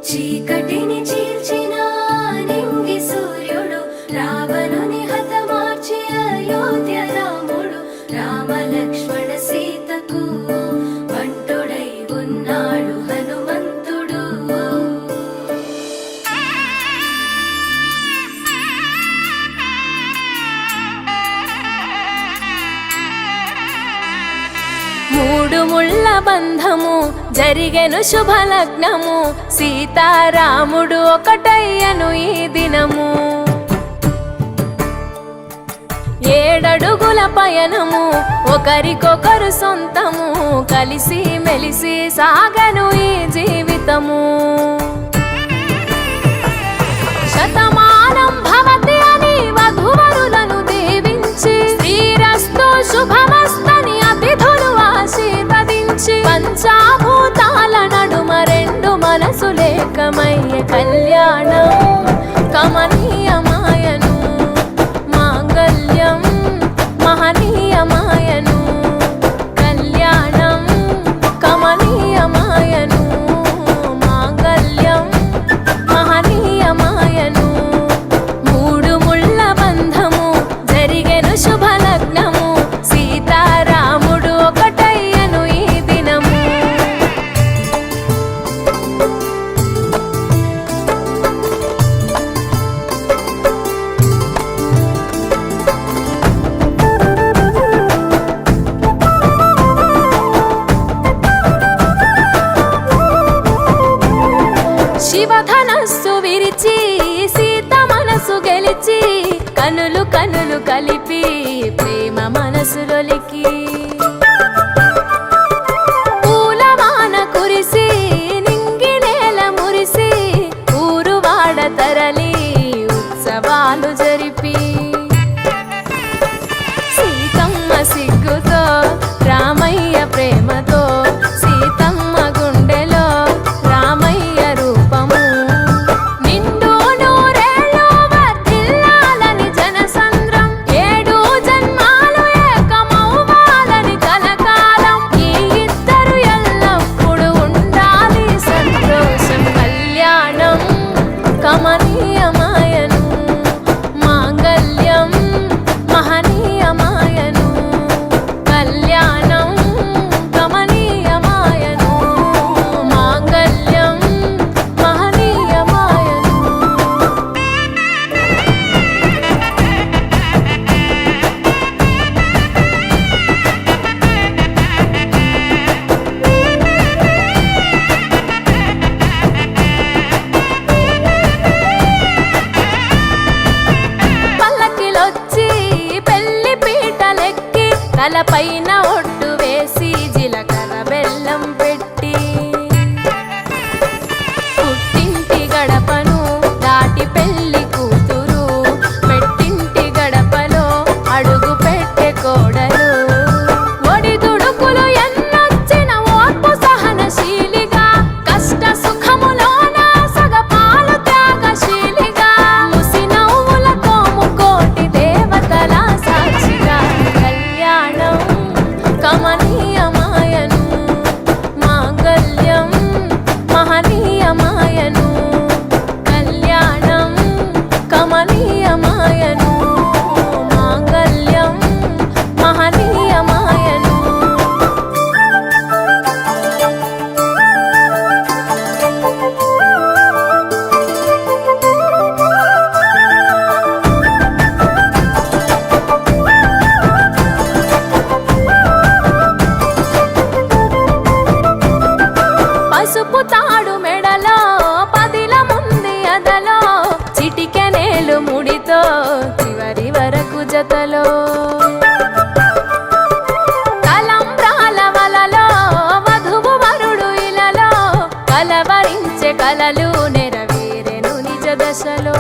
చీకటిని చీల్చిన నింగి సూర్యుడు రావణుని హతమార్చి అయోధ్య రాముడు రామ లక్ష్మణ సీతకు బంటుడై ఉన్నాడు హనుమంతుడు. మూడు ముళ్ళ బంధము జరిగెను శుభలగ్నము సీతారాముడు ఒకటయ్యను ఈ దినము. 7 అడుగుల పయనము ఒకరికొకరు సొంతము కలిసి మెలిసి సాగను ఈ జీవితము. శతమానం భవతి అని వధువరులను దీవించి శ్రీరస్తు శుభమస్తని అతిథులు ఆశీర్వదించి పంచాభూతాల నడుమ 2 మనసులేకమయ్యే కళ్యాణం కమనీయమాయను మాంగళ్యం మహనీయమాయను కళ్యాణం కమనీయమాయను మాంగళ్యం మహనీయమాయను. 3 ముళ్ళ బంధము జరిగెను శుభలగ్నము సీతారాముడు ఒకటయ్యను ఈ దినము. శివధనస్సు విరిచి సీత మనసు గెలిచి కనులు కనులు కలిపి ప్రేమ మనసులొలికి పూలవాన కురిసి నింగి నేల మురిసి ఊరువాడ తరలి ఉత్సవాలు జరిపి సీతమ్మ సిగ్గుతో రామయ్య ప్రేమతో సీతమ్మ గుండెలో రామయ్య రూపము నిండు నూరేళ్ళు వర్ధిల్లాలని జనసంద్రం 7 జన్మాలు ఏకమవ్వాలని కలకాలం ఈ ఇద్దరు ఎల్లప్పుడూ ఉండాలి సంతోషం కళ్యాణం కమనీయమాయను మాంగళ్యం మహనీయమాయను కళ్యాణం కమనీయమాయను మాంగళ్యం మహనీయమాయను. పల్లకిలొచ్చి పెళ్లి పీటలెక్కి తలపైన ఒట్టు వేసి జీలకర్ర బెల్లం పెట్టి పుట్టింటి గడపను దాటి పెళ్లి కూతురు పెట్టింటి గడపలో అడుగు పెట్టే కోడలు ఒడిదుడుకులు ఎన్నొచ్చిన ఓర్పు సహనశీలిగా కష్ట సుఖములోన సగపాలు త్యాగశీలిగా ముసి నవ్వులతో ముకోటి దేవతల సాక్షిగా కళ్యాణం కమనీయమాయను మాంగళ్యం మహనీయమాయను కళ్యాణం కమనీయమాయను మాంగళ్యం మహనీయమాయను. పసుపు తాడు మెడలో పదిల ముంది అదలో చిటికెనేలు ముడితో చివరి వరకు జతలో తలంబ్రాల వలలో వధువు వరుడు ఇలలో కలవరించే కలలు నెరవేరెను నిజ దశలో.